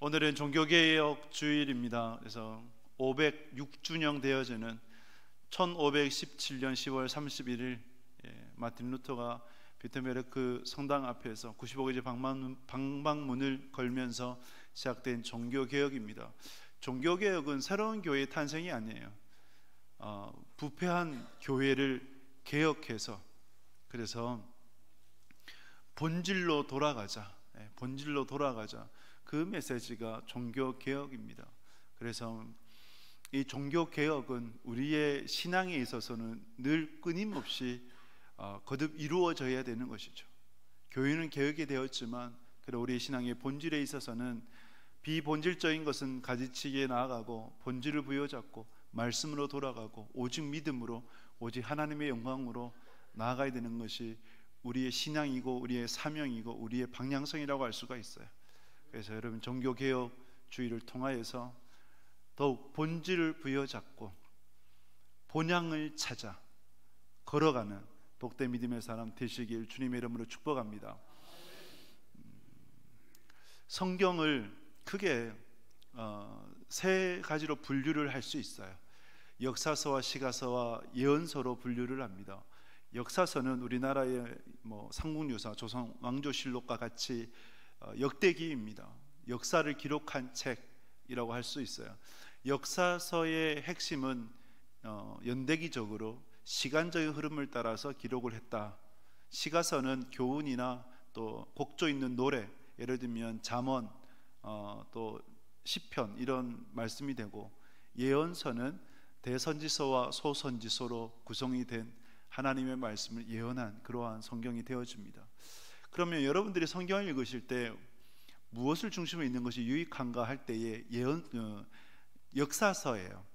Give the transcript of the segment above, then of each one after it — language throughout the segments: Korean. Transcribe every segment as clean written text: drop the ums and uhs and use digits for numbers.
오늘은 종교개혁 주일입니다. 그래서 506주년 되어지는 1517년 10월 31일 마틴 루터가 비테메르크 성당 앞에서 95개의 방방문을 걸면서 시작된 종교개혁입니다. 종교개혁은 새로운 교회의 탄생이 아니에요. 부패한 교회를 개혁해서, 그래서 본질로 돌아가자, 그 메시지가 종교개혁입니다. 그래서 이 종교개혁은 우리의 신앙에 있어서는 늘 끊임없이 거듭 이루어져야 되는 것이죠. 교회는 개혁이 되었지만 그리고 우리의 신앙의 본질에 있어서는 비본질적인 것은 가지치기에 나아가고 본질을 부여잡고 말씀으로 돌아가고 오직 믿음으로, 오직 하나님의 영광으로 나아가야 되는 것이 우리의 신앙이고 우리의 사명이고 우리의 방향성이라고 할 수가 있어요. 그래서 여러분, 종교개혁 주의를 통하여서 더욱 본질을 부여잡고 본향을 찾아 걸어가는 복된 믿음의 사람 되시길 주님의 이름으로 축복합니다. 성경을 크게 세 가지로 분류를 할 수 있어요. 역사서와 시가서와 예언서로 분류를 합니다. 역사서는 우리나라의 삼국유사, 조선 왕조실록과 같이 역대기입니다. 역사를 기록한 책이라고 할 수 있어요. 역사서의 핵심은 연대기적으로 시간적인 흐름을 따라서 기록을 했다. 시가서는 교훈이나 또 곡조 있는 노래, 예를 들면 잠언, 또 시편, 이런 말씀이 되고, 예언서는 대선지서와 소선지서로 구성이 된 하나님의 말씀을 예언한 그러한 성경이 되어집니다. 그러면 여러분들이 성경을 읽으실 때 무엇을 중심으로 읽는 것이 유익한가 할 때에 역사서예요.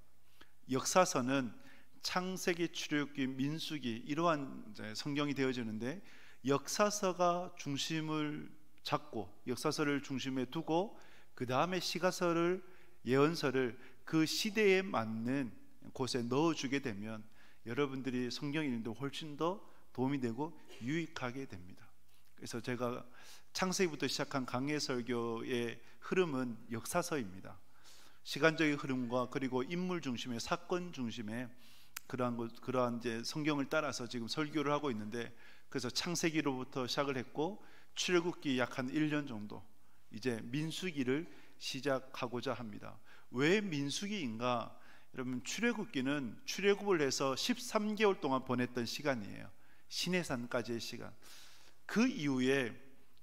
역사서는 창세기, 출애굽기, 민수기, 이러한 성경이 되어지는데, 역사서가 중심을 잡고 역사서를 중심에 두고 그 다음에 시가서를, 예언서를 그 시대에 맞는 곳에 넣어주게 되면 여러분들이 성경 읽는 데 훨씬 더 도움이 되고 유익하게 됩니다. 그래서 제가 창세기부터 시작한 강해 설교의 흐름은 역사서입니다. 시간적인 흐름과 그리고 인물 중심의, 사건 중심의 그러한 이제 성경을 따라서 지금 설교를 하고 있는데, 그래서 창세기로부터 시작을 했고 출애굽기 약 한 1년 정도, 이제 민수기를 시작하고자 합니다. 왜 민수기인가? 여러분, 출애굽기는 출애굽을 해서 13개월 동안 보냈던 시간이에요. 시내산까지의 시간. 그 이후에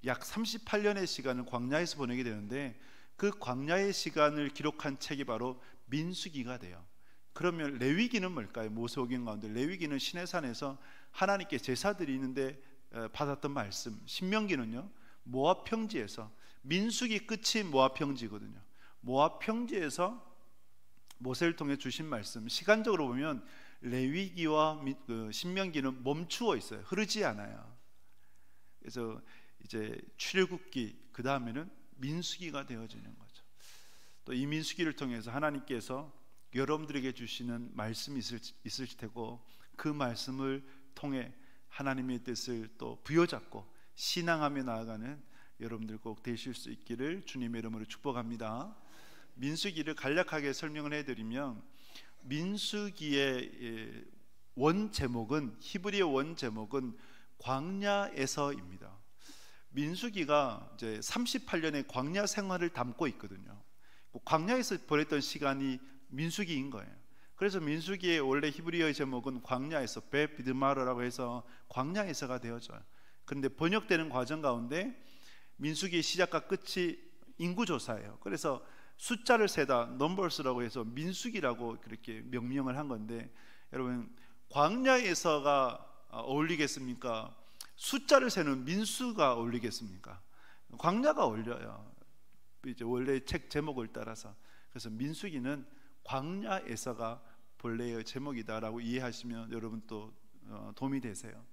약 38년의 시간을 광야에서 보내게 되는데, 그 광야의 시간을 기록한 책이 바로 민수기가 돼요. 그러면 레위기는 뭘까요? 모세오경 가운데 레위기는 시내산에서 하나님께 제사 드리는데 받았던 말씀. 신명기는요, 모압 평지에서, 민수기 끝이 모압 평지거든요. 모압 평지에서 모세를 통해 주신 말씀. 시간적으로 보면 레위기와 신명기는 멈추어 있어요. 흐르지 않아요. 그래서 이제 출애굽기, 그 다음에는 민수기가 되어지는 거죠. 또 이 민수기를 통해서 하나님께서 여러분들에게 주시는 말씀이 있을 테고, 그 말씀을 통해 하나님의 뜻을 또 부여잡고 신앙하며 나아가는 여러분들 꼭 되실 수 있기를 주님의 이름으로 축복합니다. 민수기를 간략하게 설명을 해드리면, 민수기의 원 제목은, 히브리의 원 제목은 광야에서입니다. 민수기가 이제 38년의 광야 생활을 담고 있거든요. 광야에서 보냈던 시간이 민수기인 거예요. 그래서 민수기의 원래 히브리어의 제목은 광야에서, 베비드마르라고 해서 광야에서가 되어져요. 그런데 번역되는 과정 가운데 민수기의 시작과 끝이 인구조사예요. 그래서 숫자를 세다, 넘버스라고 해서 민수기라고 그렇게 명명을 한 건데, 여러분, 광야에서가 어울리겠습니까? 숫자를 세는 민수가 어울리겠습니까? 광야가 어울려요. 이제 원래 책 제목을 따라서. 그래서 민수기는 광야에서가 본래의 제목이다라고 이해하시면 여러분 또 도움이 되세요.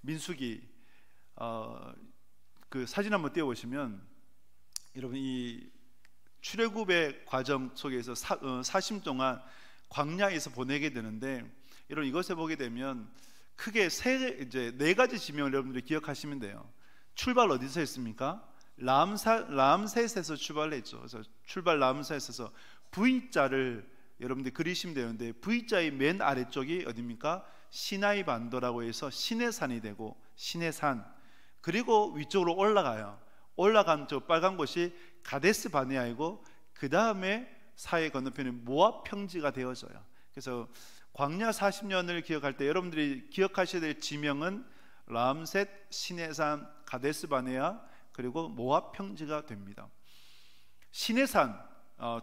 민수기 그 사진 한번 띄워보시면, 여러분, 이 출애굽의 과정 속에서 40년 동안 광야에서 보내게 되는데, 여러분 이것에 보게 되면 크게 네 가지 지명을 여러분들이 기억하시면 돼요. 출발 어디서 했습니까? 람셋에서 출발했죠. 그래서 출발 람셋에서 V자를 여러분들 그리시면 되는데, V자의 맨 아래쪽이 어디입니까? 시나이 반도라고 해서 신의 산이 되고, 신의 산, 그리고 위쪽으로 올라가요. 올라간 저 빨간 곳이 가데스 바네아이고, 그 다음에 사해 건너편에 모압 평지가 되어져요. 그래서 광야 40년을 기억할 때 여러분들이 기억하셔야 될 지명은 람셋, 시내산, 가데스 바네아, 그리고 모압 평지가 됩니다. 시내산,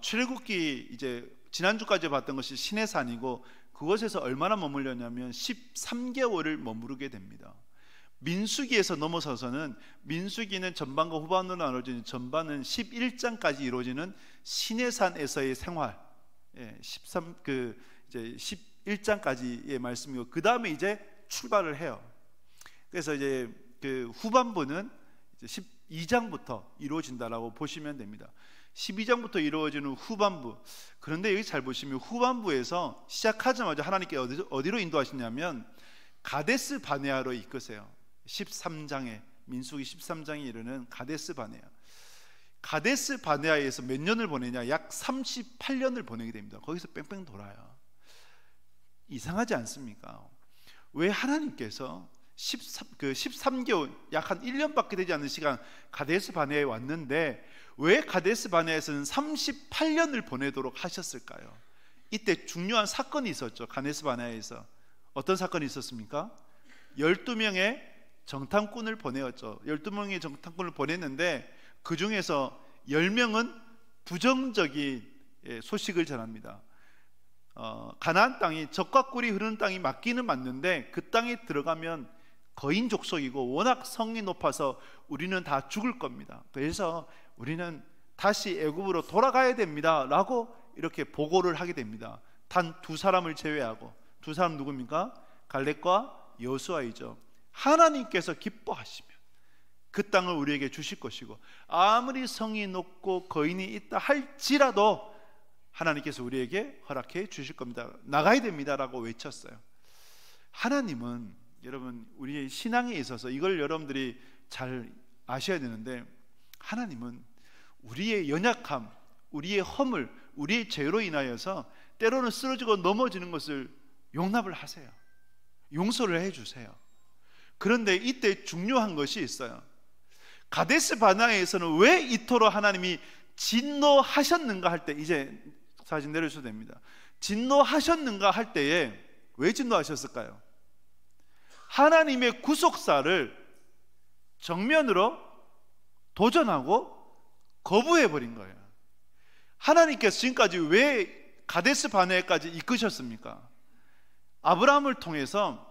출애굽기 이제 지난주까지 봤던 것이 시내산이고, 그곳에서 얼마나 머물렸냐면 13개월을 머무르게 됩니다. 민수기에서 넘어서서는, 민수기는 전반과 후반으로 나눠지는, 전반은 11장까지 이루어지는 시내산에서의 생활, 이제 11장까지의 말씀이고, 그 다음에 이제 출발을 해요. 그래서 이제 그 후반부는 이제 12장부터 이루어진다라고 보시면 됩니다. 12장부터 이루어지는 후반부. 그런데 여기 잘 보시면 후반부에서 시작하자마자 하나님께 어디로 인도하시냐면 가데스 바네아로 이끄세요. 13장에, 민수기 13장에 이르는 가데스 바네아. 가데스 바네아에서 몇 년을 보내냐? 약 38년을 보내게 됩니다. 거기서 뺑뺑 돌아요. 이상하지 않습니까? 왜 하나님께서 13개월, 약 한 1년밖에 되지 않는 시간 가데스 바네아에 왔는데, 왜 가데스 바네아에서는 38년을 보내도록 하셨을까요? 이때 중요한 사건이 있었죠. 가데스 바네아에서 어떤 사건이 있었습니까? 12명의 정탐꾼을 보내었죠. 12명의 정탐꾼을 보냈는데, 그 중에서 10명은 부정적인 소식을 전합니다. 가나안 땅이 적과 꿀이 흐르는 땅이 맞기는 맞는데, 그 땅에 들어가면 거인 족속이고 워낙 성이 높아서 우리는 다 죽을 겁니다. 그래서 우리는 다시 애굽으로 돌아가야 됩니다 라고 이렇게 보고를 하게 됩니다. 단 2사람을 제외하고. 2사람 누굽니까? 갈렙과 여호수아이죠. 하나님께서 기뻐하시면 그 땅을 우리에게 주실 것이고, 아무리 성이 높고 거인이 있다 할지라도 하나님께서 우리에게 허락해 주실 겁니다. 나가야 됩니다 라고 외쳤어요. 하나님은, 여러분, 우리의 신앙에 있어서 이걸 여러분들이 잘 아셔야 되는데, 하나님은 우리의 연약함, 우리의 허물, 우리의 죄로 인하여서 때로는 쓰러지고 넘어지는 것을 용납을 하세요. 용서를 해주세요. 그런데 이때 중요한 것이 있어요. 가데스 바네아에서는 왜 이토록 하나님이 진노하셨는가 할 때, 이제 사진 내려주셔도 됩니다. 진노하셨는가 할 때에 왜 진노하셨을까요? 하나님의 구속사를 정면으로 도전하고 거부해버린 거예요. 하나님께서 지금까지 왜 가데스 바네아까지 이끄셨습니까? 아브라함을 통해서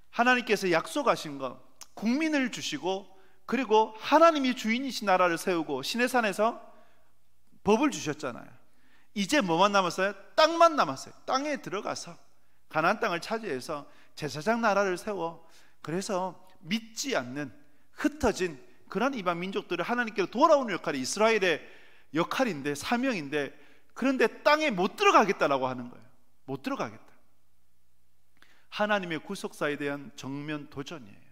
하나님께서 약속하신 것, 국민을 주시고, 그리고 하나님이 주인이신 나라를 세우고 시내산에서 법을 주셨잖아요. 이제 뭐만 남았어요? 땅만 남았어요. 땅에 들어가서 가나안 땅을 차지해서 제사장 나라를 세워, 그래서 믿지 않는 흩어진 그런 이방 민족들을 하나님께로 돌아오는 역할이 이스라엘의 역할인데, 사명인데, 그런데 땅에 못 들어가겠다라고 하는 거예요. 못 들어가겠다. 하나님의 구속사에 대한 정면 도전이에요.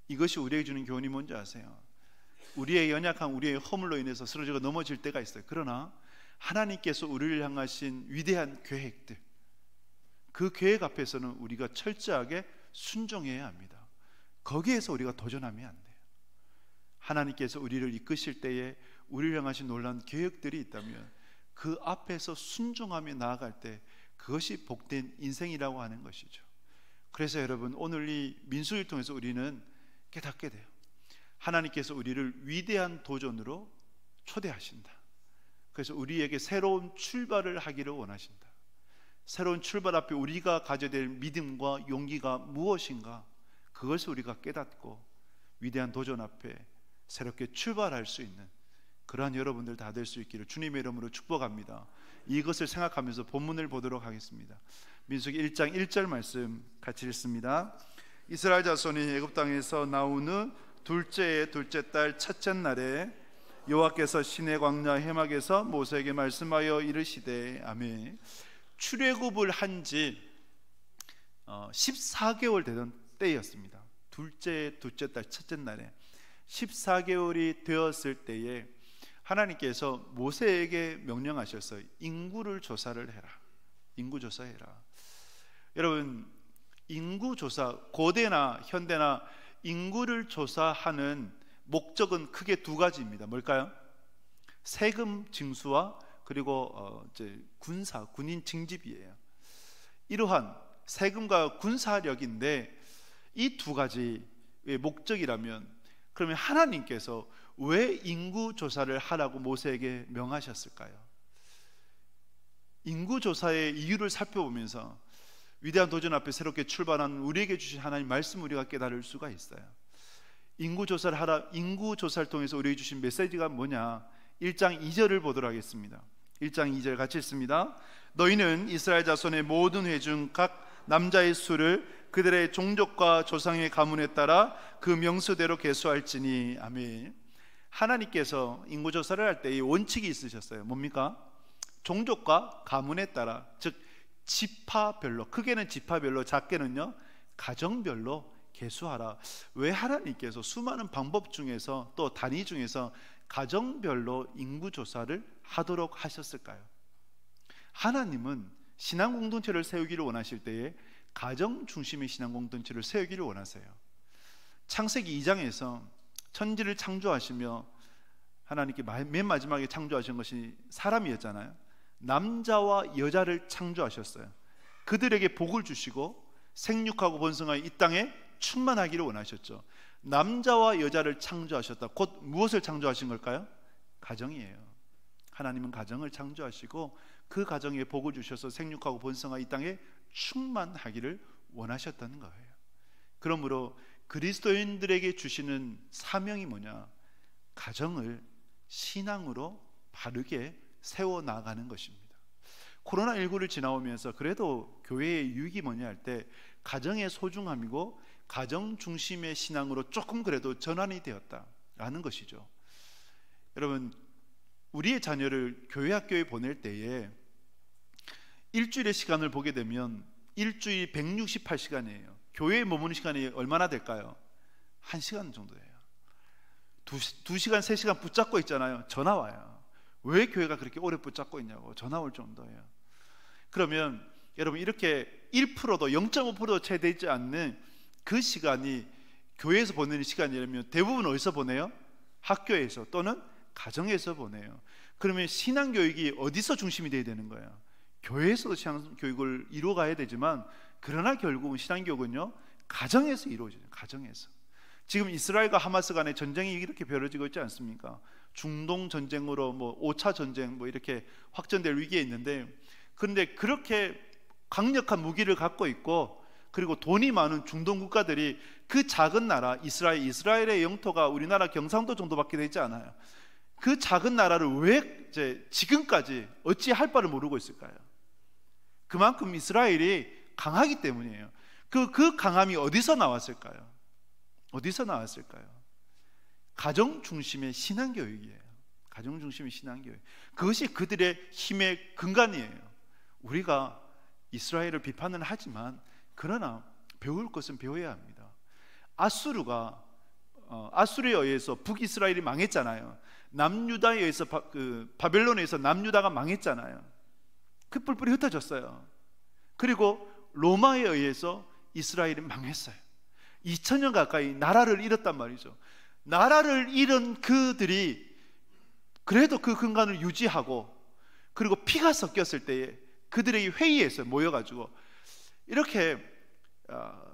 이것이 우리에게 주는 교훈이 뭔지 아세요? 우리의 연약함, 우리의 허물로 인해서 쓰러지고 넘어질 때가 있어요. 그러나 하나님께서 우리를 향하신 위대한 계획들, 그 계획 앞에서는 우리가 철저하게 순종해야 합니다. 거기에서 우리가 도전하면 안 돼요. 하나님께서 우리를 이끄실 때에 우리를 향하신 놀라운 계획들이 있다면 그 앞에서 순종하며 나아갈 때 그것이 복된 인생이라고 하는 것이죠. 그래서 여러분, 오늘 이 민수기를 통해서 우리는 깨닫게 돼요. 하나님께서 우리를 위대한 도전으로 초대하신다. 그래서 우리에게 새로운 출발을 하기를 원하신다. 새로운 출발 앞에 우리가 가져야 될 믿음과 용기가 무엇인가, 그것을 우리가 깨닫고 위대한 도전 앞에 새롭게 출발할 수 있는 그러한 여러분들 다 될 수 있기를 주님의 이름으로 축복합니다. 이것을 생각하면서 본문을 보도록 하겠습니다. 민수기 1장 1절 말씀 같이 읽습니다. 이스라엘 자손이 애굽 땅에서 나온 후 둘째 달 첫째 날에 여호와께서 시내 광야 해막에서 모세에게 말씀하여 이르시되, 아멘. 출애굽을 한 지 14개월 되던 때였습니다. 둘째 달 첫째 날에. 14개월이 되었을 때에 하나님께서 모세에게 명령하셨어요. 인구를 조사를 해라. 인구 조사해라. 여러분, 인구 조사, 고대나 현대나 인구를 조사하는 목적은 크게 두 가지입니다. 뭘까요? 세금 징수와 그리고 이제 군인 징집이에요. 이러한 세금과 군사력인데 이 두 가지의 목적이라면, 그러면 하나님께서 왜 인구 조사를 하라고 모세에게 명하셨을까요? 인구 조사의 이유를 살펴보면서 위대한 도전 앞에 새롭게 출발한 우리에게 주신 하나님 말씀을 우리가 깨달을 수가 있어요. 인구 조사를 하라. 인구 조사를 통해서 우리에게 주신 메시지가 뭐냐? 1장 2절을 보도록 하겠습니다. 1장 2절 같이 읽습니다. 너희는 이스라엘 자손의 모든 회 중 각 남자의 수를 그들의 종족과 조상의 가문에 따라 그 명수대로 계수할지니. 아멘. 하나님께서 인구 조사를 할 때 이 원칙이 있으셨어요. 뭡니까? 종족과 가문에 따라, 즉 지파별로, 크게는 지파별로, 작게는요 가정별로 계수하라. 왜 하나님께서 수많은 방법 중에서 또 단위 중에서 가정별로 인구 조사를 하도록 하셨을까요? 하나님은 신앙 공동체를 세우기를 원하실 때에 가정 중심의 신앙 공동체를 세우기를 원하세요. 창세기 2장에서 천지를 창조하시며 하나님께 맨 마지막에 창조하신 것이 사람이었잖아요. 남자와 여자를 창조하셨어요. 그들에게 복을 주시고 생육하고 번성하여 이 땅에 충만하기를 원하셨죠. 남자와 여자를 창조하셨다. 곧 무엇을 창조하신 걸까요? 가정이에요. 하나님은 가정을 창조하시고 그 가정에 복을 주셔서 생육하고 번성하여 이 땅에 충만하기를 원하셨다는 거예요. 그러므로 그리스도인들에게 주시는 사명이 뭐냐? 가정을 신앙으로 바르게 세워나가는 것입니다. 코로나19를 지나오면서 그래도 교회의 유익이 뭐냐 할 때 가정의 소중함이고 가정 중심의 신앙으로 조금 그래도 전환이 되었다라는 것이죠. 여러분, 우리의 자녀를 교회 학교에 보낼 때에 일주일의 시간을 보게 되면 일주일 168시간이에요. 교회에 머무는 시간이 얼마나 될까요? 1시간 정도예요. 2시간, 3시간 붙잡고 있잖아요. 전화 와요. 왜 교회가 그렇게 오래 붙잡고 있냐고 전화 올 정도예요. 그러면 여러분, 이렇게 1%도 0.5%도 채 되지 않는 그 시간이 교회에서 보내는 시간이라면 대부분 어디서 보내요? 학교에서 또는 가정에서 보내요. 그러면 신앙교육이 어디서 중심이 돼야 되는 거예요? 교회에서도 신앙교육을 이루어가야 되지만, 그러나 결국은 신앙교육은요 가정에서 이루어져요. 가정에서. 지금 이스라엘과 하마스 간의 전쟁이 이렇게 벌어지고 있지 않습니까? 중동 전쟁으로 5차 전쟁 이렇게 확전될 위기에 있는데, 그런데 그렇게 강력한 무기를 갖고 있고 그리고 돈이 많은 중동 국가들이 그 작은 나라 이스라엘의 영토가 우리나라 경상도 정도밖에 되지 않아요. 그 작은 나라를 왜 지금까지 어찌 할 바를 모르고 있을까요? 그만큼 이스라엘이 강하기 때문이에요. 그 강함이 어디서 나왔을까요? 어디서 나왔을까요? 가정 중심의 신앙교육이에요. 가정 중심의 신앙교육. 그것이 그들의 힘의 근간이에요. 우리가 이스라엘을 비판은 하지만 그러나 배울 것은 배워야 합니다. 아수르에 의해서 북이스라엘이 망했잖아요. 남유다에 의해서 바벨론에 의해서 남유다가 망했잖아요. 그 뿔뿔이 흩어졌어요. 그리고 로마에 의해서 이스라엘이 망했어요. 2000년 가까이 나라를 잃었단 말이죠. 나라를 잃은 그들이 그래도 그 근간을 유지하고, 그리고 피가 섞였을 때에 그들에게 회의에서 모여가지고 이렇게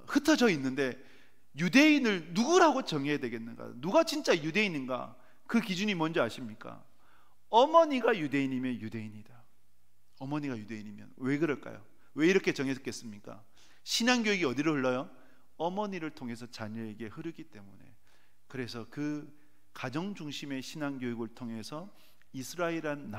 흩어져 있는데, 유대인을 누구라고 정해야 되겠는가? 누가 진짜 유대인인가? 그 기준이 뭔지 아십니까? 어머니가 유대인이면 유대인이다. 어머니가 유대인이면. 왜 그럴까요? 왜 이렇게 정했겠습니까? 신앙교육이 어디로 흘러요? 어머니를 통해서 자녀에게 흐르기 때문에. 그래서 그 가정 중심의 신앙교육을 통해서 이스라엘이라는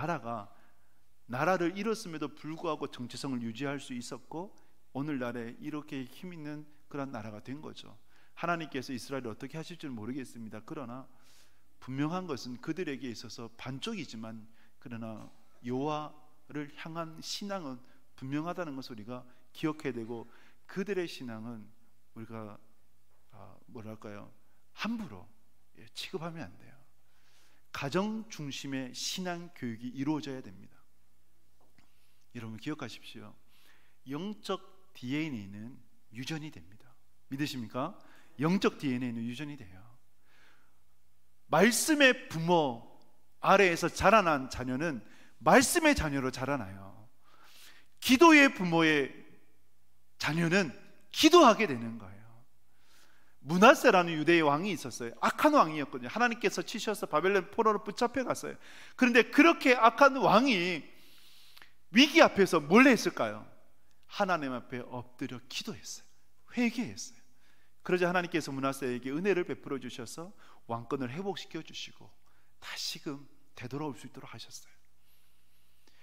나라를 잃었음에도 불구하고 정체성을 유지할 수 있었고, 오늘날에 이렇게 힘있는 그런 나라가 된 거죠. 하나님께서 이스라엘을 어떻게 하실지는 모르겠습니다. 그러나 분명한 것은 그들에게 있어서 반쪽이지만 그러나 여호와를 향한 신앙은 분명하다는 것을 우리가 기억해야 되고, 그들의 신앙은 우리가 함부로 취급하면 안 돼요. 가정 중심의 신앙 교육이 이루어져야 됩니다. 여러분 기억하십시오. 영적 DNA는 유전이 됩니다. 믿으십니까? 영적 DNA는 유전이 돼요. 말씀의 부모 아래에서 자라난 자녀는 말씀의 자녀로 자라나요. 기도의 부모의 자녀는 기도하게 되는 거예요. 므낫세라는 유대의 왕이 있었어요. 악한 왕이었거든요. 하나님께서 치셔서 바벨론 포로로 붙잡혀 갔어요. 그런데 그렇게 악한 왕이 위기 앞에서 뭘 했을까요? 하나님 앞에 엎드려 기도했어요. 회개했어요. 그러자 하나님께서 므낫세에게 은혜를 베풀어 주셔서 왕권을 회복시켜 주시고 다시금 되돌아올 수 있도록 하셨어요.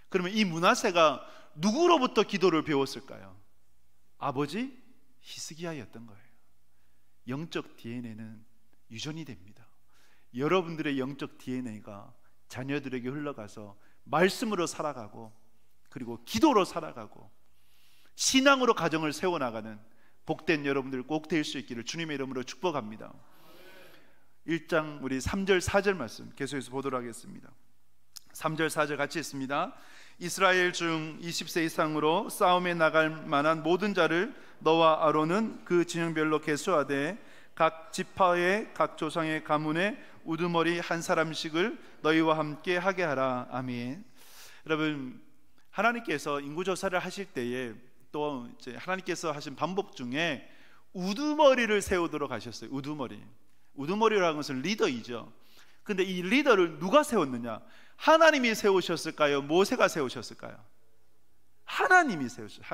그러면 이 므낫세가 누구로부터 기도를 배웠을까요? 아버지 히스기야였던 거예요. 영적 DNA는 유전이 됩니다. 여러분들의 영적 DNA가 자녀들에게 흘러가서 말씀으로 살아가고 그리고 기도로 살아가고 신앙으로 가정을 세워나가는 복된 여러분들 꼭 될 수 있기를 주님의 이름으로 축복합니다. 1장 우리 3절 4절 말씀 계속해서 보도록 하겠습니다. 3절 4절 같이 읽습니다. 이스라엘 중 20세 이상으로 싸움에 나갈 만한 모든 자를 너와 아론은 그 진영별로 계수하되 각 지파의 각 조상의 가문에 우두머리 한 사람씩을 너희와 함께 하게 하라. 아멘. 여러분 하나님께서 인구조사를 하실 때에 또 이제 하나님께서 하신 반복 중에 우두머리를 세우도록 하셨어요. 우두머리라는 것은 리더이죠. 근데 이 리더를 누가 세웠느냐? 하나님이 세우셨을까요? 모세가 세우셨을까요? 하나님이 세우셨어요.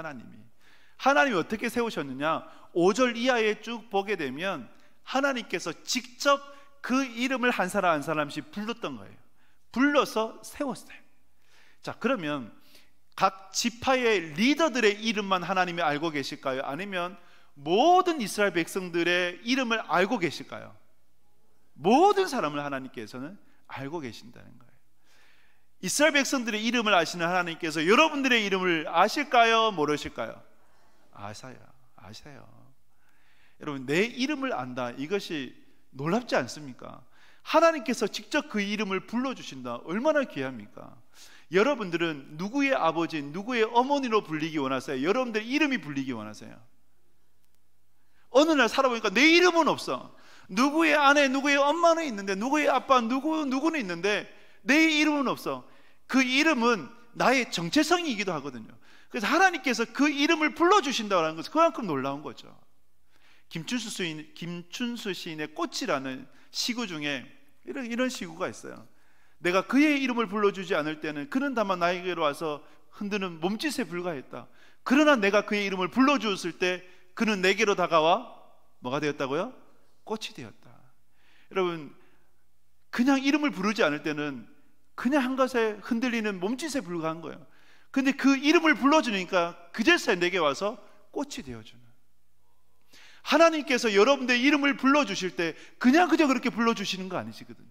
하나님이 어떻게 세우셨느냐? 5절 이하에 쭉 보게 되면 하나님께서 직접 그 이름을 한 사람 한 사람씩 불렀던 거예요. 불러서 세웠어요. 자, 그러면 각 지파의 리더들의 이름만 하나님이 알고 계실까요? 아니면 모든 이스라엘 백성들의 이름을 알고 계실까요? 모든 사람을 하나님께서는 알고 계신다는 거예요. 이스라엘 백성들의 이름을 아시는 하나님께서 여러분들의 이름을 아실까요? 모르실까요? 아세요. 여러분 내 이름을 안다, 이것이 놀랍지 않습니까? 하나님께서 직접 그 이름을 불러주신다. 얼마나 귀합니까? 여러분들은 누구의 아버지, 누구의 어머니로 불리기 원하세요? 여러분들 이름이 불리기 원하세요? 어느 날 살아보니까 내 이름은 없어. 누구의 아내, 누구의 엄마는 있는데, 누구의 아빠, 누구는 있는데 내 이름은 없어. 그 이름은 나의 정체성이기도 하거든요. 그래서 하나님께서 그 이름을 불러주신다는 것은 그만큼 놀라운 거죠. 김춘수 시인의 꽃이라는 시구 중에 이런 시구가 있어요. 내가 그의 이름을 불러주지 않을 때는 그는 다만 나에게로 와서 흔드는 몸짓에 불과했다. 그러나 내가 그의 이름을 불러주었을 때 그는 내게로 다가와 뭐가 되었다고요? 꽃이 되었다. 여러분 그냥 이름을 부르지 않을 때는 그냥 한 것에 흔들리는 몸짓에 불과한 거예요. 근데 그 이름을 불러주니까 그제서야 내게 와서 꽃이 되어주는, 하나님께서 여러분들의 이름을 불러주실 때 그냥 그저 그렇게 불러주시는 거 아니시거든요.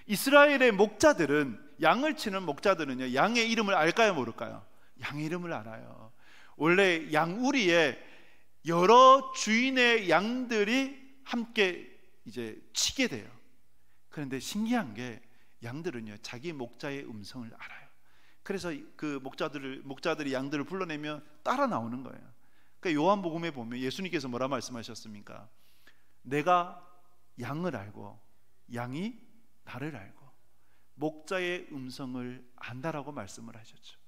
이스라엘의 목자들은, 양을 치는 목자들은요, 양의 이름을 알까요 모를까요? 양의 이름을 알아요. 원래 양우리에 여러 주인의 양들이 함께 이제 치게 돼요. 그런데 신기한 게 양들은요 자기 목자의 음성을 알아요. 그래서 그 목자들이 양들을 불러내면 따라 나오는 거예요. 그러니까 요한복음에 보면 예수님께서 뭐라 말씀하셨습니까? 내가 양을 알고 양이 나를 알고 목자의 음성을 안다라고 말씀을 하셨죠.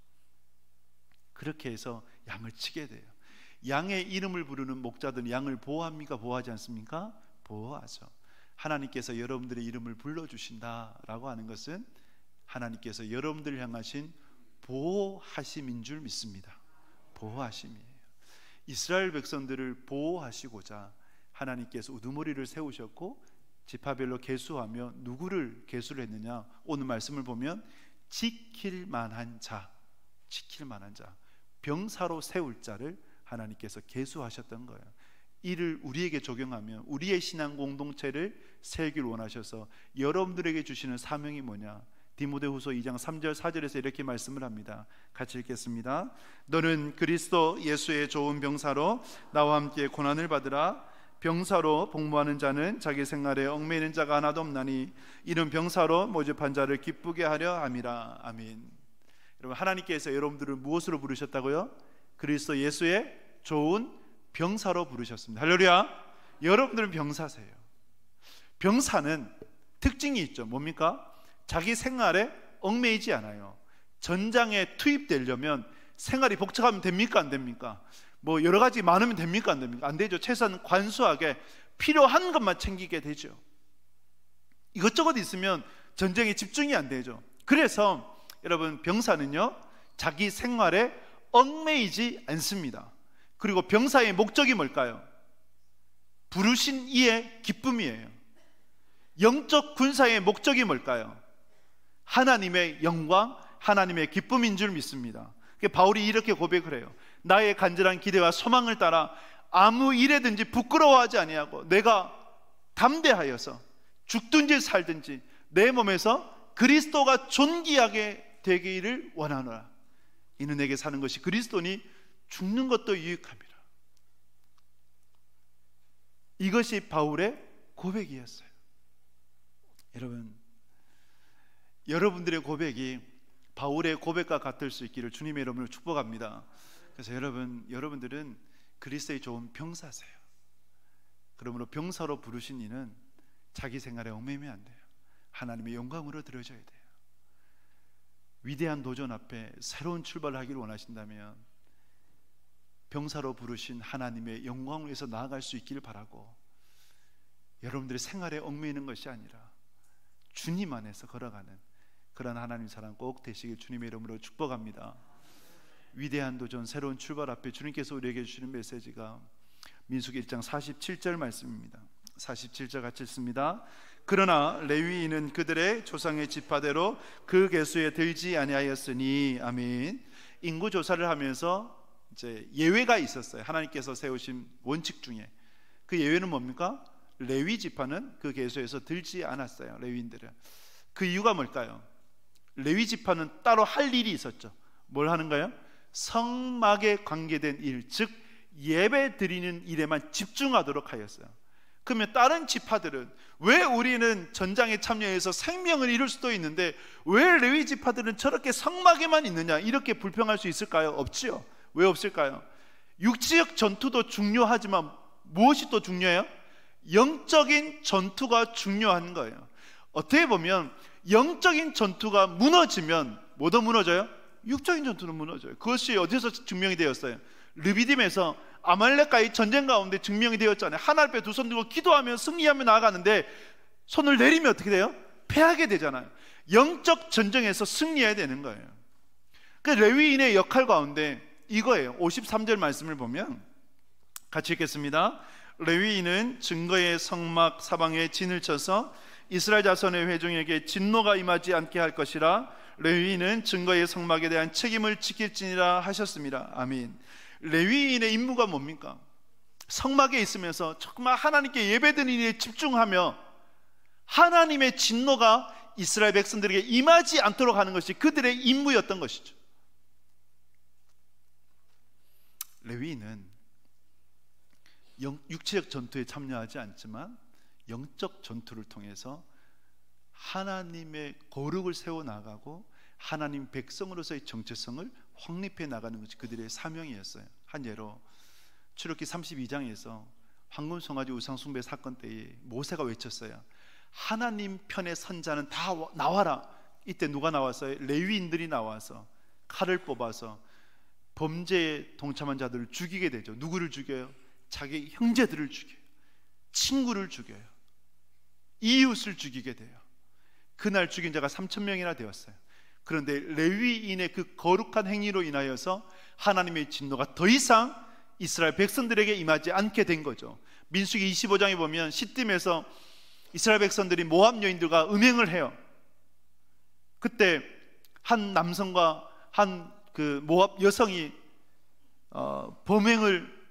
그렇게 해서 양을 치게 돼요. 양의 이름을 부르는 목자들은 양을 보호합니까? 보호하지 않습니까? 보호하죠. 하나님께서 여러분들의 이름을 불러주신다라고 하는 것은 하나님께서 여러분들을 향하신 보호하심인 줄 믿습니다. 보호하심이에요. 이스라엘 백성들을 보호하시고자 하나님께서 우두머리를 세우셨고 지파별로 계수하며 누구를 계수를 했느냐? 오늘 말씀을 보면 지킬 만한 자, 병사로 세울 자를 하나님께서 계수하셨던 거예요. 이를 우리에게 적용하면 우리의 신앙 공동체를 세우기를 원하셔서 여러분들에게 주시는 사명이 뭐냐? 디모데후서 2장 3절 4절에서 이렇게 말씀을 합니다. 같이 읽겠습니다. 너는 그리스도 예수의 좋은 병사로 나와 함께 고난을 받으라. 병사로 복무하는 자는 자기 생활에 얽매이는 자가 하나도 없나니 이는 병사로 모집한 자를 기쁘게 하려 함이라. 아멘. 여러분, 하나님께서 여러분들을 무엇으로 부르셨다고요? 그리스도 예수의 좋은 병사로 부르셨습니다. 할렐루야. 여러분들은 병사세요. 병사는 특징이 있죠. 뭡니까? 자기 생활에 얽매이지 않아요. 전장에 투입되려면 생활이 복잡하면 됩니까? 안 됩니까? 뭐 여러 가지 많으면 됩니까? 안 됩니까? 안 되죠. 최소한 관수하게 필요한 것만 챙기게 되죠. 이것저것 있으면 전쟁에 집중이 안 되죠. 그래서 여러분, 병사는요 자기 생활에 얽매이지 않습니다. 그리고 병사의 목적이 뭘까요? 부르신 이의 기쁨이에요. 영적 군사의 목적이 뭘까요? 하나님의 영광, 하나님의 기쁨인 줄 믿습니다. 바울이 이렇게 고백을 해요. 나의 간절한 기대와 소망을 따라 아무 일에든지 부끄러워하지 아니하고 내가 담대하여서 죽든지 살든지 내 몸에서 그리스도가 존귀하게 되기를 원하노라. 이는 내게 사는 것이 그리스도니 죽는 것도 유익함이라. 이것이 바울의 고백이었어요. 여러분, 여러분들의 고백이 바울의 고백과 같을 수 있기를 주님의 이름으로 축복합니다. 그래서 여러분들은 그리스도의 좋은 병사세요. 그러므로 병사로 부르신 이는 자기 생활에 얽매이면 안 돼요. 하나님의 영광으로 드려져야 돼요. 위대한 도전 앞에 새로운 출발을 하기를 원하신다면 병사로 부르신 하나님의 영광을 위해서 나아갈 수 있기를 바라고, 여러분들의 생활에 얽매이는 것이 아니라 주님 안에서 걸어가는 그런 하나님 사랑 꼭 되시길 주님의 이름으로 축복합니다. 위대한 도전, 새로운 출발 앞에 주님께서 우리에게 주시는 메시지가 민수기 1장 47절 말씀입니다. 47절 같이 읽습니다. 그러나 레위인은 그들의 조상의 지파대로 그 계수에 들지 아니하였으니. 아멘. 인구 조사를 하면서 이제 예외가 있었어요. 하나님께서 세우신 원칙 중에 그 예외는 뭡니까? 레위 지파는 그 계수에서 들지 않았어요. 레위인들은. 그 이유가 뭘까요? 레위 지파는 따로 할 일이 있었죠. 뭘 하는가요? 성막에 관계된 일, 즉 예배 드리는 일에만 집중하도록 하였어요. 그러면 다른 지파들은 왜 우리는 전장에 참여해서 생명을 잃을 수도 있는데 왜 레위 지파들은 저렇게 성막에만 있느냐, 이렇게 불평할 수 있을까요? 없지요. 왜 없을까요? 육지적 전투도 중요하지만 무엇이 또 중요해요? 영적인 전투가 중요한 거예요. 어떻게 보면 영적인 전투가 무너지면 뭐도 무너져요? 육적인 전투는 무너져요. 그것이 어디서 증명이 되었어요? 르비딤에서 아말렉과의 전쟁 가운데 증명이 되었잖아요. 하늘 앞에 두 손 들고 기도하며 승리하며 나아가는데 손을 내리면 어떻게 돼요? 패하게 되잖아요. 영적 전쟁에서 승리해야 되는 거예요. 그 레위인의 역할 가운데 이거예요. 53절 말씀을 보면 같이 읽겠습니다. 레위인은 증거의 성막 사방에 진을 쳐서 이스라엘 자손의 회중에게 진노가 임하지 않게 할 것이라. 레위인은 증거의 성막에 대한 책임을 지킬지니라 하셨습니다. 아멘. 레위인의 임무가 뭡니까? 성막에 있으면서 정말 하나님께 예배드리는 일에 집중하며 하나님의 진노가 이스라엘 백성들에게 임하지 않도록 하는 것이 그들의 임무였던 것이죠. 레위인은 육체적 전투에 참여하지 않지만 영적 전투를 통해서 하나님의 거룩을 세워나가고 하나님 백성으로서의 정체성을 확립해 나가는 것이 그들의 사명이었어요. 한 예로 출애굽기 32장에서 황금송아지 우상숭배 사건 때에 모세가 외쳤어요. 하나님 편에 선 자는 다 나와라. 이때 누가 나왔어요? 레위인들이 나와서 칼을 뽑아서 범죄에 동참한 자들을 죽이게 되죠. 누구를 죽여요? 자기 형제들을 죽여요. 친구를 죽여요. 이웃을 죽이게 돼요. 그날 죽인 자가 3,000명이나 되었어요. 그런데 레위인의 그 거룩한 행위로 인하여서 하나님의 진노가 더 이상 이스라엘 백성들에게 임하지 않게 된 거죠. 민수기 25장에 보면 시딤에서 이스라엘 백성들이 모압 여인들과 음행을 해요. 그때 한 남성과 한 그 모압 여성이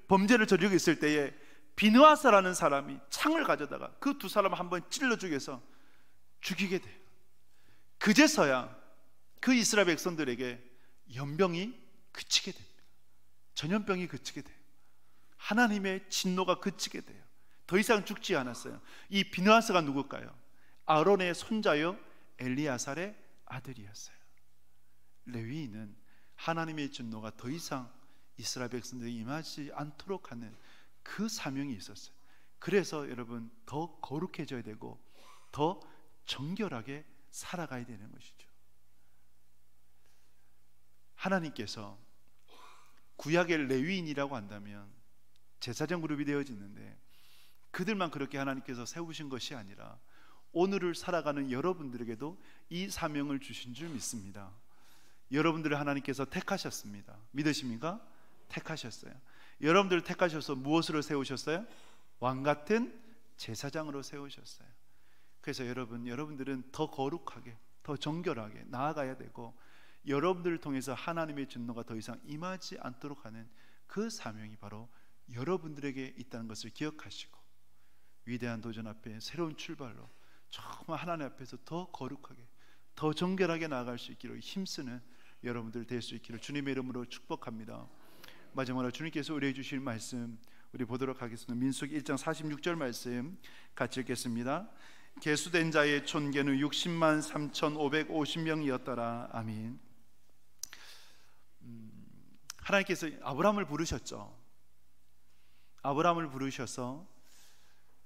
범죄를 저지르고 있을 때에 비느하사라는 사람이 창을 가져다가 그 두 사람을 한번 찔러 죽여서 죽이게 돼요. 그제서야 그 이스라엘 백성들에게 연병이 그치게 됩니다. 전염병이 그치게 돼요. 하나님의 진노가 그치게 돼요. 더 이상 죽지 않았어요. 이 비느하스가 누굴까요? 아론의 손자요 엘리아살의 아들이었어요. 레위인은 하나님의 진노가 더 이상 이스라엘 백성들에게 임하지 않도록 하는 그 사명이 있었어요. 그래서 여러분 더 거룩해져야 되고 더 정결하게 살아가야 되는 것이죠. 하나님께서 구약의 레위인이라고 한다면 제사장 그룹이 되어지는데 그들만 그렇게 하나님께서 세우신 것이 아니라 오늘을 살아가는 여러분들에게도 이 사명을 주신 줄 믿습니다. 여러분들을 하나님께서 택하셨습니다. 믿으십니까? 택하셨어요. 여러분들을 택하셔서 무엇으로 세우셨어요? 왕같은 제사장으로 세우셨어요. 그래서 여러분들은 더 거룩하게, 더 정결하게 나아가야 되고 여러분들을 통해서 하나님의 진노가 더 이상 임하지 않도록 하는 그 사명이 바로 여러분들에게 있다는 것을 기억하시고 위대한 도전 앞에 새로운 출발로 정말 하나님 앞에서 더 거룩하게, 더 정결하게 나아갈 수 있기로 힘쓰는 여러분들 될 수 있기를 주님의 이름으로 축복합니다. 마지막으로 주님께서 우리에게 주실 말씀 우리 보도록 하겠습니다. 민수기 1장 46절 말씀 같이 읽겠습니다. 계수된 자의 촌계는 60만 3,550명이었더라. 아멘. 하나님께서 아브라함을 부르셨죠. 아브라함을 부르셔서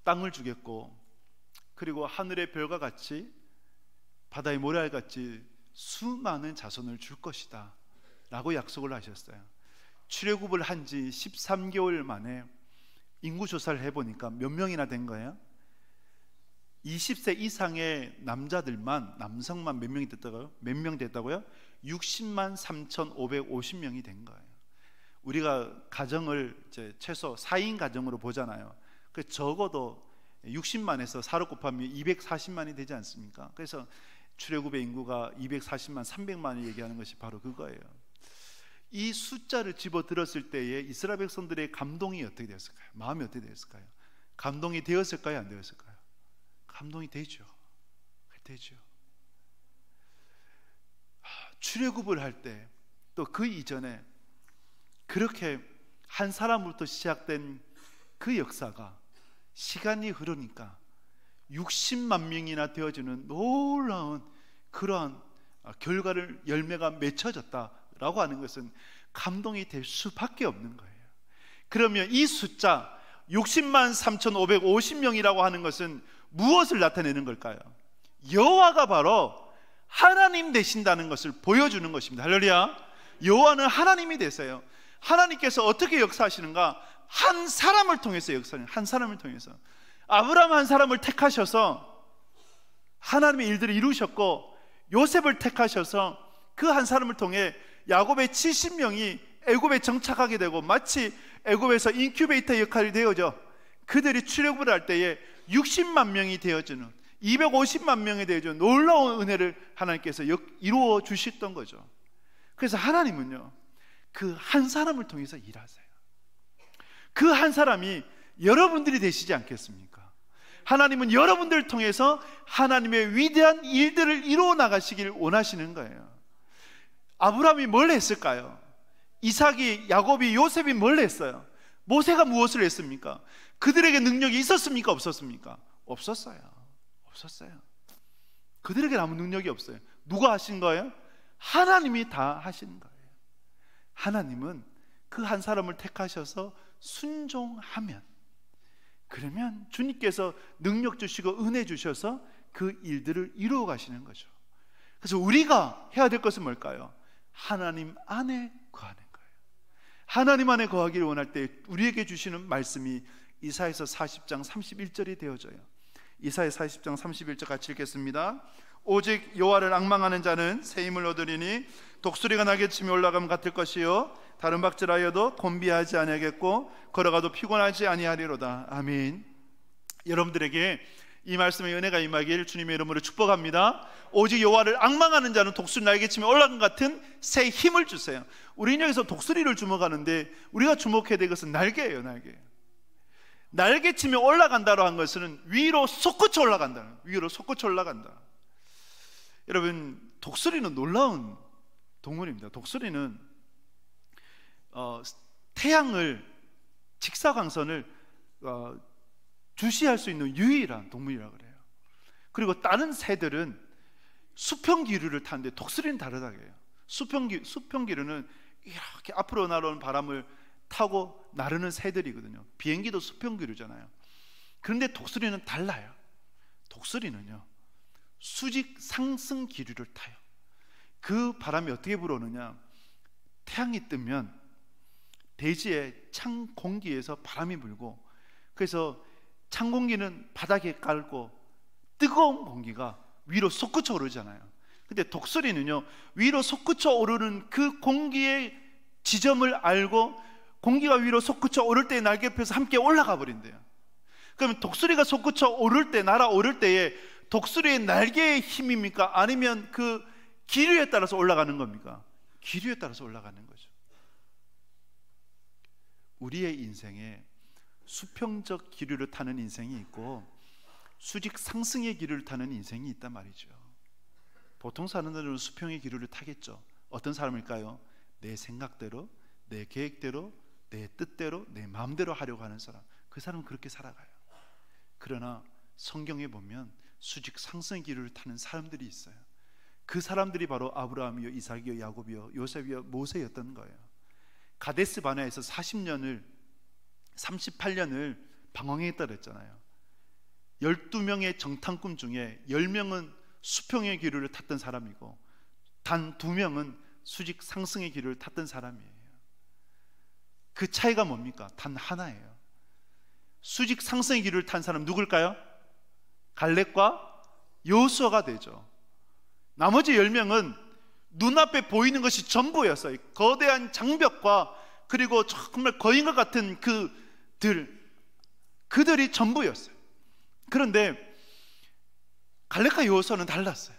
땅을 주겠고 그리고 하늘의 별과 같이 바다의 모래알 같이 수많은 자손을 줄 것이다 라고 약속을 하셨어요. 출애굽을 한 지 13개월 만에 인구조사를 해보니까 몇 명이나 된 거예요? 20세 이상의 남성만 몇 명이 됐다고요? 몇 명 됐다고요? 60만 3,550명이 된 거예요. 우리가 가정을 이제 최소 4인 가정으로 보잖아요. 그 적어도 60만에서 4로 곱하면 240만이 되지 않습니까? 그래서 출애굽의 인구가 240만, 300만을 얘기하는 것이 바로 그거예요. 이 숫자를 집어들었을 때에 이스라엘 백성들의 감동이 어떻게 되었을까요? 마음이 어떻게 되었을까요? 감동이 되었을까요? 안 되었을까요? 감동이 되죠. 되죠. 출애굽을 할 때 또 그 이전에 그렇게 한 사람으로부터 시작된 그 역사가 시간이 흐르니까 60만 명이나 되어지는 놀라운 그러한 결과를 열매가 맺혀졌다라고 하는 것은 감동이 될 수밖에 없는 거예요. 그러면 이 숫자 60만 3,550명이라고 하는 것은 무엇을 나타내는 걸까요? 여호와가 바로 하나님 되신다는 것을 보여주는 것입니다. 할렐루야. 여호와는 하나님이 되세요. 하나님께서 어떻게 역사하시는가? 한 사람을 통해서 역사하는, 한 사람을 통해서 아브라함 한 사람을 택하셔서 하나님의 일들을 이루셨고 요셉을 택하셔서 그 한 사람을 통해 야곱의 70명이 애굽에 정착하게 되고 마치 애굽에서 인큐베이터 역할이 되어져 그들이 출애굽을 할 때에 60만 명이 되어지는 250만 명이 되어지는 놀라운 은혜를 하나님께서 이루어 주셨던 거죠. 그래서 하나님은요 그 한 사람을 통해서 일하세요. 그 한 사람이 여러분들이 되시지 않겠습니까? 하나님은 여러분들을 통해서 하나님의 위대한 일들을 이루어 나가시길 원하시는 거예요. 아브라함이 뭘 했을까요? 이삭이, 야곱이, 요셉이 뭘 했어요? 모세가 무엇을 했습니까? 그들에게 능력이 있었습니까? 없었습니까? 없었어요. 그들에게 아무 능력이 없어요. 누가 하신 거예요? 하나님이 다 하시는 거예요. 하나님은 그 한 사람을 택하셔서 순종하면, 그러면 주님께서 능력 주시고 은혜 주셔서 그 일들을 이루어 가시는 거죠. 그래서 우리가 해야 될 것은 뭘까요? 하나님 안에 거하는 거예요. 하나님 안에 거하기를 원할 때 우리에게 주시는 말씀이 이사야서 40장 31절이 되어져요. 이사야 40장 31절 같이 읽겠습니다. 오직 여호와를 앙망하는 자는 새 힘을 얻으리니 독수리가 날개 치며 올라감 같을 것이요 다른 박질하여도 곤비하지 아니하겠고 걸어가도 피곤하지 아니하리로다. 아멘. 여러분들에게 이 말씀의 은혜가 임하길 주님의 이름으로 축복합니다. 오직 여호와를 앙망하는 자는 독수리 날개 치며 올라감 같은 새 힘을 주세요. 우리 인형에서 독수리를 주목하는데 우리가 주목해야 될 것은 날개예요. 날개 치며 올라간다로 한 것은 위로 솟구쳐 올라간다. 위로 솟구쳐 올라간다. 여러분, 독수리는 놀라운 동물입니다. 독수리는 태양을 직사광선을 주시할 수 있는 유일한 동물이라고 그래요. 그리고 다른 새들은 수평기류를 타는데 독수리는 다르다고 해요. 수평기류는 이렇게 앞으로 날아오는 바람을 타고 나르는 새들이거든요. 비행기도 수평기류잖아요. 그런데 독수리는 달라요. 독수리는요, 수직 상승 기류를 타요. 그 바람이 어떻게 불어오느냐, 태양이 뜨면 대지에 찬 공기에서 바람이 불고, 그래서 찬 공기는 바닥에 깔고 뜨거운 공기가 위로 솟구쳐 오르잖아요. 근데 독수리는요, 위로 솟구쳐 오르는 그 공기의 지점을 알고 공기가 위로 솟구쳐 오를 때 날개 펴서 함께 올라가 버린대요. 그러면 독수리가 솟구쳐 오를 때, 날아오를 때에 독수리의 날개의 힘입니까? 아니면 그 기류에 따라서 올라가는 겁니까? 기류에 따라서 올라가는 거죠. 우리의 인생에 수평적 기류를 타는 인생이 있고 수직 상승의 기류를 타는 인생이 있단 말이죠. 보통 사람들은 수평의 기류를 타겠죠. 어떤 사람일까요? 내 생각대로, 내 계획대로, 내 뜻대로, 내 마음대로 하려고 하는 사람, 그 사람은 그렇게 살아가요. 그러나 성경에 보면 수직 상승의 기류를 타는 사람들이 있어요. 그 사람들이 바로 아브라함이요, 이삭이요, 야곱이요, 요셉이요, 모세였던 거예요. 가데스 바네아에서 38년을 방황했다 그랬잖아요. 12명의 정탐꾼 중에 10명은 수평의 기류를 탔던 사람이고 단 2명은 수직 상승의 기류를 탔던 사람이에요. 그 차이가 뭡니까? 단 하나예요. 수직 상승의 기류를 탄 사람 누굴까요? 갈렙과 여호수아가 되죠. 나머지 10명은 눈앞에 보이는 것이 전부였어요. 거대한 장벽과 그리고 정말 거인과 같은 그들이 전부였어요. 그런데 갈렙과 여호수아는 달랐어요.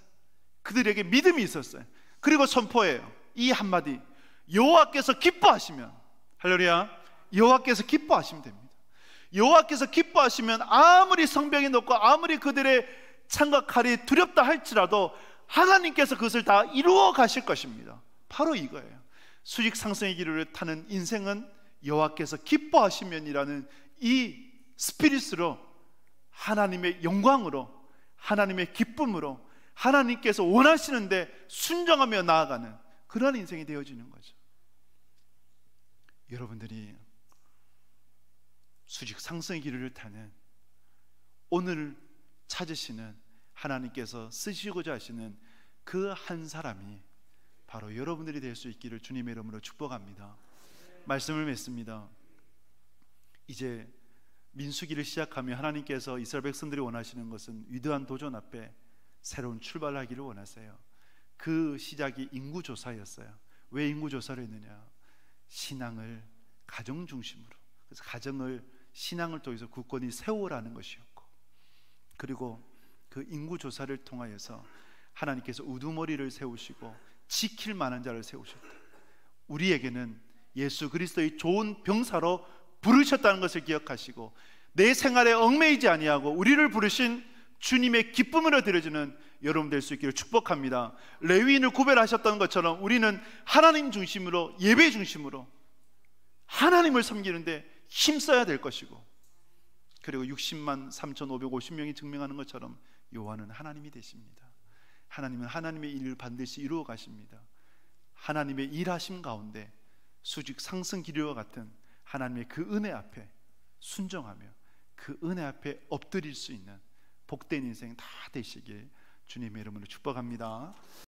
그들에게 믿음이 있었어요. 그리고 선포해요. 이 한마디, 여호와께서 기뻐하시면, 할렐루야, 여호와께서 기뻐하시면 됩니다. 여호와께서 기뻐하시면 아무리 성벽이 높고 아무리 그들의 창과 칼이 두렵다 할지라도 하나님께서 그것을 다 이루어 가실 것입니다. 바로 이거예요. 수직 상승의 기류를 타는 인생은 여호와께서 기뻐하시면이라는 이 스피릿으로, 하나님의 영광으로, 하나님의 기쁨으로, 하나님께서 원하시는데 순종하며 나아가는 그런 인생이 되어지는 거죠. 여러분들이 수직 상승의 기류를 타는, 오늘 찾으시는, 하나님께서 쓰시고자 하시는 그 한 사람이 바로 여러분들이 될 수 있기를 주님의 이름으로 축복합니다. 말씀을 맺습니다. 이제 민수기를 시작하며 하나님께서 이스라엘 백성들이 원하시는 것은 위대한 도전 앞에 새로운 출발을 하기를 원하세요. 그 시작이 인구조사였어요. 왜 인구조사를 했느냐? 신앙을 가정 중심으로, 그래서 가정을 신앙을 통해서 굳건히 세우라는 것이었고, 그리고 그 인구조사를 통하여서 하나님께서 우두머리를 세우시고 지킬 만한 자를 세우셨다. 우리에게는 예수 그리스도의 좋은 병사로 부르셨다는 것을 기억하시고, 내 생활에 얽매이지 아니하고 우리를 부르신 주님의 기쁨으로 드려지는 여러분 될 수 있기를 축복합니다. 레위인을 구별하셨던 것처럼 우리는 하나님 중심으로, 예배 중심으로 하나님을 섬기는데 힘써야 될 것이고, 그리고 60만 3,550명이 증명하는 것처럼 요한은 하나님이 되십니다. 하나님은 하나님의 일을 반드시 이루어 가십니다. 하나님의 일하심 가운데 수직 상승 기류와 같은 하나님의 그 은혜 앞에 순종하며 그 은혜 앞에 엎드릴 수 있는 복된 인생 다 되시길 주님의 이름으로 축복합니다.